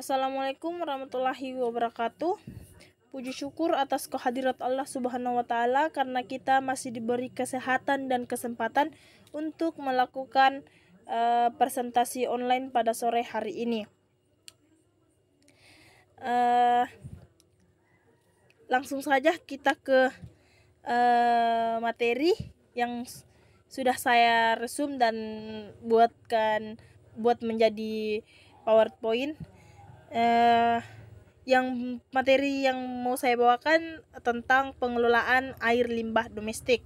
Assalamualaikum warahmatullahi wabarakatuh. Puji syukur atas kehadirat Allah Subhanahu wa Ta'ala karena kita masih diberi kesehatan dan kesempatan untuk melakukan presentasi online pada sore hari ini. Langsung saja kita ke materi yang sudah saya resum dan buat menjadi PowerPoint. Yang materi yang mau saya bawakan tentang pengelolaan air limbah domestik.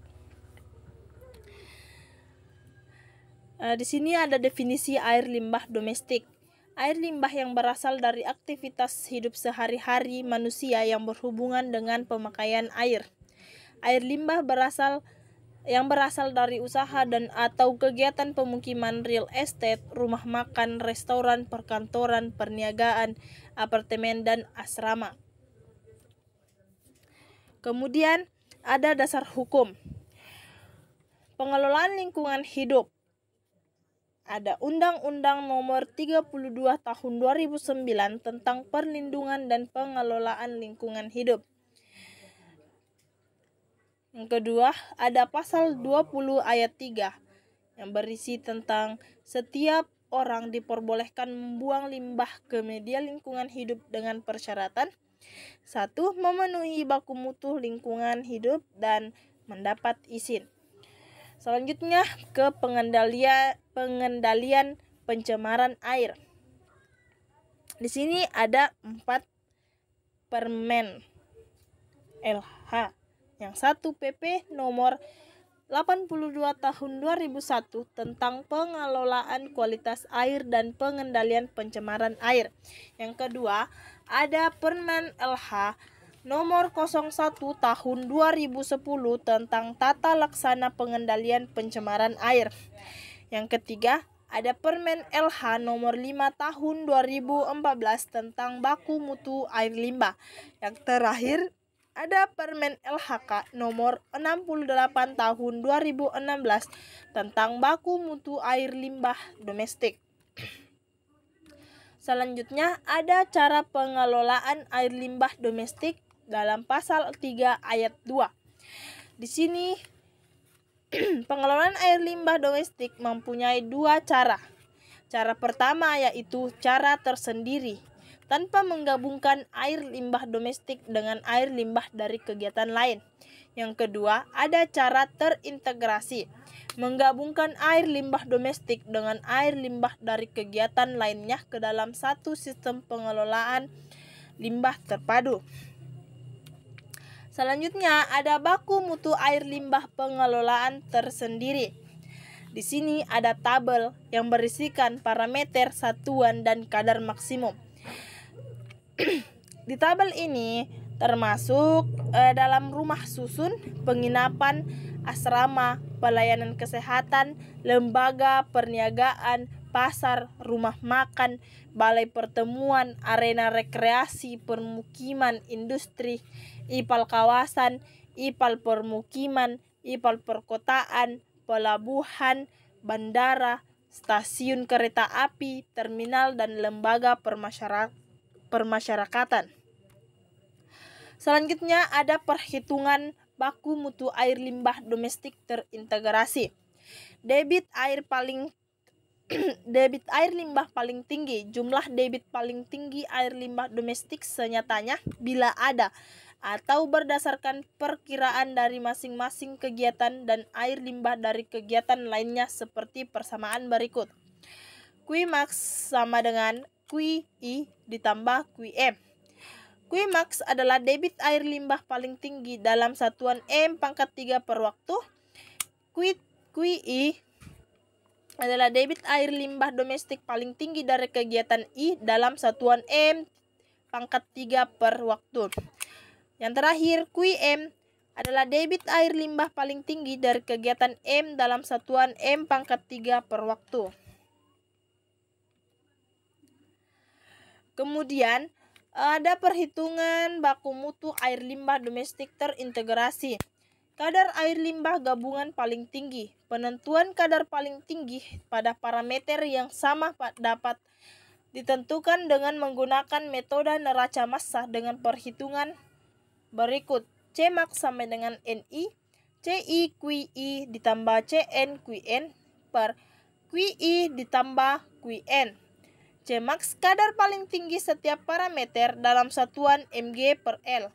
Di sini ada definisi air limbah domestik. Air limbah yang berasal dari aktivitas hidup sehari-hari manusia yang berhubungan dengan pemakaian air. Air limbah yang berasal dari usaha dan atau kegiatan pemukiman, real estate, rumah makan, restoran, perkantoran, perniagaan, apartemen, dan asrama. Kemudian ada dasar hukum. Pengelolaan lingkungan hidup. Ada Undang-Undang Nomor 32 Tahun 2009 tentang perlindungan dan pengelolaan lingkungan hidup. Yang kedua, ada pasal 20 ayat 3 yang berisi tentang setiap orang diperbolehkan membuang limbah ke media lingkungan hidup dengan persyaratan: 1. Memenuhi baku mutu lingkungan hidup dan mendapat izin. Selanjutnya ke pengendalian pencemaran air. Di sini ada 4 Permen LH. Yang 1 PP nomor 82 tahun 2001 tentang pengelolaan kualitas air dan pengendalian pencemaran air. Yang kedua, ada Permen LH nomor 01 tahun 2010 tentang tata laksana pengendalian pencemaran air. Yang ketiga, ada Permen LH nomor 5 tahun 2014 tentang baku mutu air limbah. Yang terakhir, ada Permen LHK nomor 68 tahun 2016 tentang baku mutu air limbah domestik. Selanjutnya ada cara pengelolaan air limbah domestik dalam pasal 3 ayat 2. Di sini pengelolaan air limbah domestik mempunyai 2 cara. Cara pertama yaitu cara tersendiri, tanpa menggabungkan air limbah domestik dengan air limbah dari kegiatan lain. Yang kedua, ada cara terintegrasi, menggabungkan air limbah domestik dengan air limbah dari kegiatan lainnya ke dalam satu sistem pengelolaan limbah terpadu. Selanjutnya, ada baku mutu air limbah pengelolaan tersendiri. Di sini ada tabel yang berisikan parameter, satuan, dan kadar maksimum. Di tabel ini termasuk dalam rumah susun, penginapan, asrama, pelayanan kesehatan, lembaga perniagaan, pasar, rumah makan, balai pertemuan, arena rekreasi, permukiman, industri, IPAL kawasan, IPAL permukiman, IPAL perkotaan, pelabuhan, bandara, stasiun kereta api, terminal, dan lembaga permasyarakatan. Selanjutnya ada perhitungan baku mutu air limbah domestik terintegrasi. Debit air limbah paling tinggi. Jumlah debit paling tinggi air limbah domestik senyatanya bila ada atau berdasarkan perkiraan dari masing-masing kegiatan dan air limbah dari kegiatan lainnya seperti persamaan berikut. Qmax sama dengan Qi ditambah Qm. Qmax adalah debit air limbah paling tinggi dalam satuan M pangkat 3 per waktu. Qi adalah debit air limbah domestik paling tinggi dari kegiatan I dalam satuan M pangkat 3 per waktu. Yang terakhir, Qm adalah debit air limbah paling tinggi dari kegiatan M dalam satuan M pangkat 3 per waktu. Kemudian ada perhitungan baku mutu air limbah domestik terintegrasi. Kadar air limbah gabungan paling tinggi. Penentuan kadar paling tinggi pada parameter yang sama dapat ditentukan dengan menggunakan metode neraca massa dengan perhitungan berikut. Cmax sampai dengan Ni, Ci QI ditambah Cn Qn per Qi ditambah Qn. Cmax kadar paling tinggi setiap parameter dalam satuan mg per L.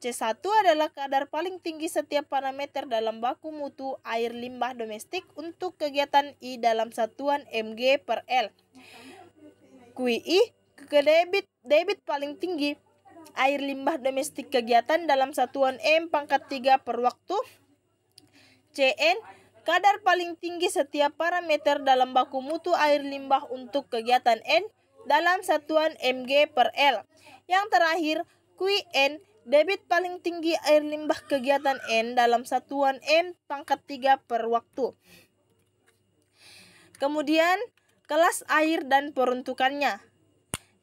C1 adalah kadar paling tinggi setiap parameter dalam baku mutu air limbah domestik untuk kegiatan I dalam satuan mg per L. QI debit paling tinggi air limbah domestik kegiatan dalam satuan M⁻³ per waktu. Cn kadar paling tinggi setiap parameter dalam baku mutu air limbah untuk kegiatan N dalam satuan mg per L. Yang terakhir, Qn debit paling tinggi air limbah kegiatan N dalam satuan M⁻³ per waktu. Kemudian, kelas air dan peruntukannya.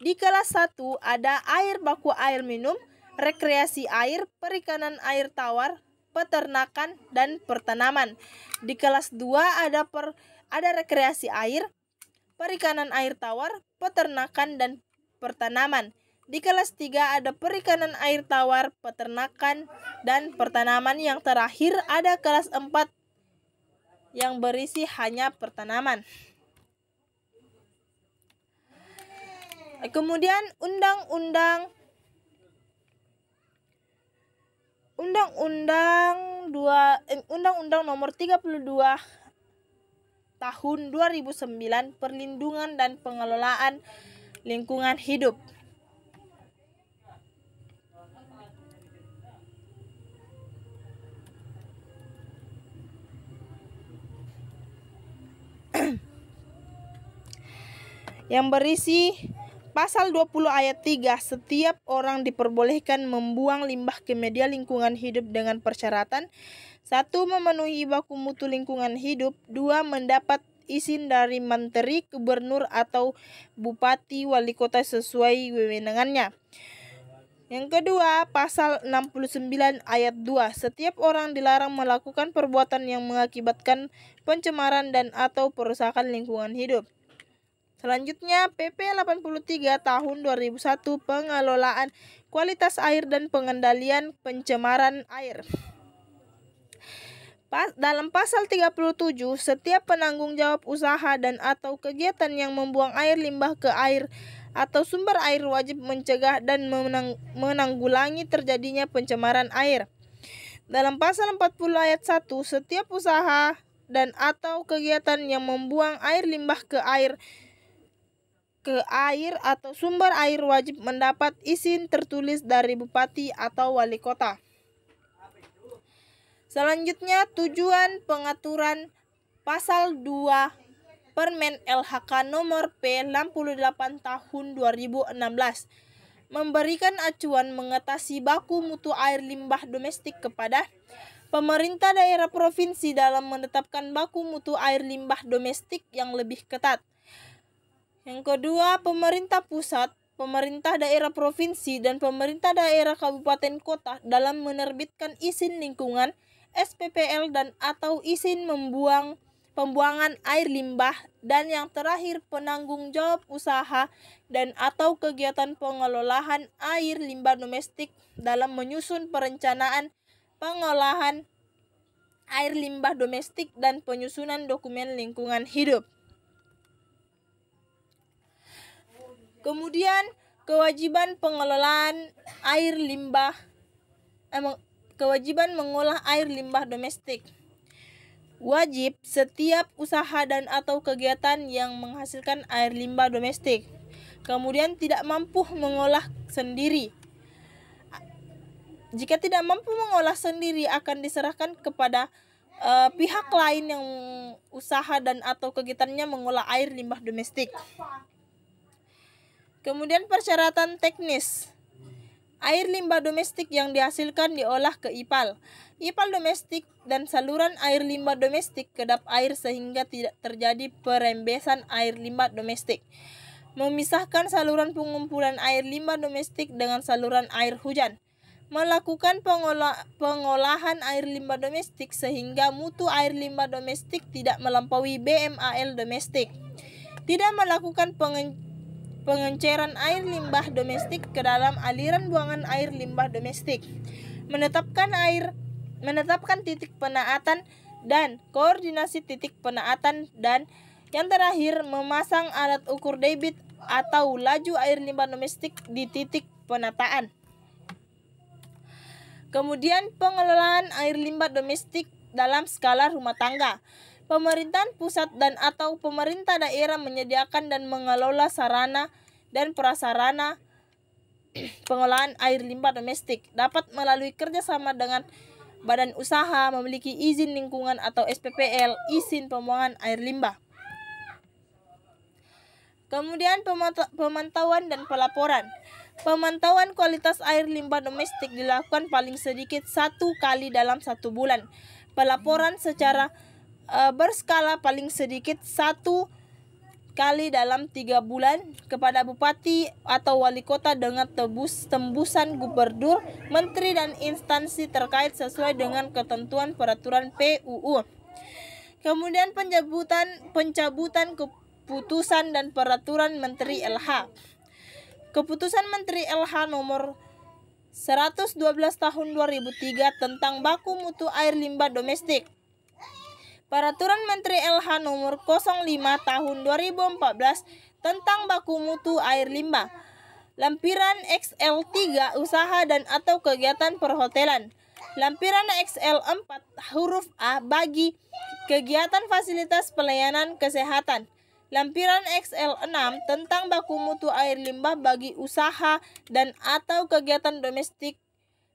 Di kelas 1 ada air baku air minum, rekreasi air, perikanan air tawar, peternakan, dan pertanaman. Di kelas 2 ada rekreasi air, perikanan air tawar, peternakan, dan pertanaman. Di kelas 3 ada perikanan air tawar, peternakan, dan pertanaman. Yang terakhir ada kelas 4 yang berisi hanya pertanaman. Kemudian Undang-Undang Nomor 32 Tahun 2009 Perlindungan dan Pengelolaan Lingkungan Hidup. Yang berisi Pasal 20 ayat 3, setiap orang diperbolehkan membuang limbah ke media lingkungan hidup dengan persyaratan 1. Memenuhi baku mutu lingkungan hidup, 2. Mendapat izin dari menteri, gubernur, atau bupati wali kota sesuai wewenangannya. Yang kedua, Pasal 69 ayat 2, setiap orang dilarang melakukan perbuatan yang mengakibatkan pencemaran dan atau perusakan lingkungan hidup. Selanjutnya, PP 83 tahun 2001 pengelolaan kualitas air dan pengendalian pencemaran air. Dalam pasal 37, setiap penanggung jawab usaha dan atau kegiatan yang membuang air limbah ke air atau sumber air wajib mencegah dan menanggulangi terjadinya pencemaran air. Dalam pasal 40 ayat 1, setiap usaha dan atau kegiatan yang membuang air limbah ke air atau sumber air wajib mendapat izin tertulis dari bupati atau wali kota. Selanjutnya, tujuan pengaturan Pasal 2 Permen LHK nomor P68 tahun 2016 memberikan acuan mengatasi baku mutu air limbah domestik kepada pemerintah daerah provinsi dalam menetapkan baku mutu air limbah domestik yang lebih ketat. Yang kedua, pemerintah pusat, pemerintah daerah provinsi, dan pemerintah daerah kabupaten kota dalam menerbitkan izin lingkungan, SPPL, dan atau izin pembuangan air limbah. Dan yang terakhir, penanggung jawab usaha dan atau kegiatan pengelolaan air limbah domestik dalam menyusun perencanaan pengolahan air limbah domestik dan penyusunan dokumen lingkungan hidup. Kemudian, kewajiban pengelolaan air limbah, kewajiban mengolah air limbah domestik. Wajib setiap usaha dan atau kegiatan yang menghasilkan air limbah domestik, kemudian tidak mampu mengolah sendiri. Jika tidak mampu mengolah sendiri, akan diserahkan kepada pihak lain yang usaha dan atau kegiatannya mengolah air limbah domestik. Kemudian persyaratan teknis. Air limbah domestik yang dihasilkan diolah ke IPAL domestik dan saluran air limbah domestik kedap air sehingga tidak terjadi perembesan air limbah domestik. Memisahkan saluran pengumpulan air limbah domestik dengan saluran air hujan. Melakukan pengolahan air limbah domestik sehingga mutu air limbah domestik tidak melampaui BMAL domestik. Tidak melakukan pengenceran air limbah domestik ke dalam aliran buangan air limbah domestik, menetapkan titik penaatan dan koordinasi titik penaatan, dan yang terakhir memasang alat ukur debit atau laju air limbah domestik di titik penataan. Kemudian pengelolaan air limbah domestik dalam skala rumah tangga. Pemerintahan pusat dan atau pemerintah daerah menyediakan dan mengelola sarana dan prasarana pengolahan air limbah domestik, dapat melalui kerjasama dengan badan usaha memiliki izin lingkungan atau SPPL, izin pembuangan air limbah. Kemudian pemantauan dan pelaporan. Pemantauan kualitas air limbah domestik dilakukan paling sedikit 1 kali dalam 1 bulan. Pelaporan secara berskala paling sedikit 1 kali dalam 3 bulan kepada bupati atau wali kota dengan tembusan gubernur, menteri, dan instansi terkait sesuai dengan ketentuan peraturan PUU. Kemudian pencabutan keputusan dan peraturan Menteri LH. Keputusan Menteri LH nomor 112 tahun 2003 tentang baku mutu air limbah domestik. Peraturan Menteri LH nomor 05 tahun 2014 tentang baku mutu air limbah. Lampiran XL3 usaha dan atau kegiatan perhotelan. Lampiran XL4 huruf A bagi kegiatan fasilitas pelayanan kesehatan. Lampiran XL6 tentang baku mutu air limbah bagi usaha dan atau kegiatan domestik.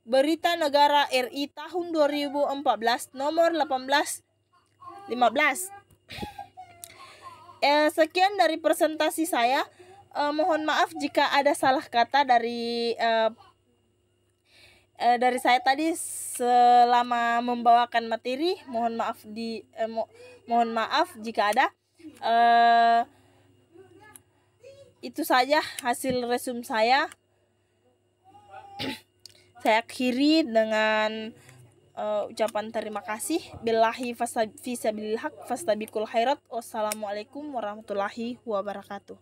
Berita Negara RI tahun 2014 nomor 1815. Sekian dari presentasi saya. Mohon maaf jika ada salah kata dari saya tadi selama membawakan materi. Mohon maaf jika ada. Itu saja hasil resume saya. Saya akhiri dengan ucapan terima kasih. Billahi fisabilillah fastabiqul khairat. Wassalamualaikum warahmatullahi wabarakatuh.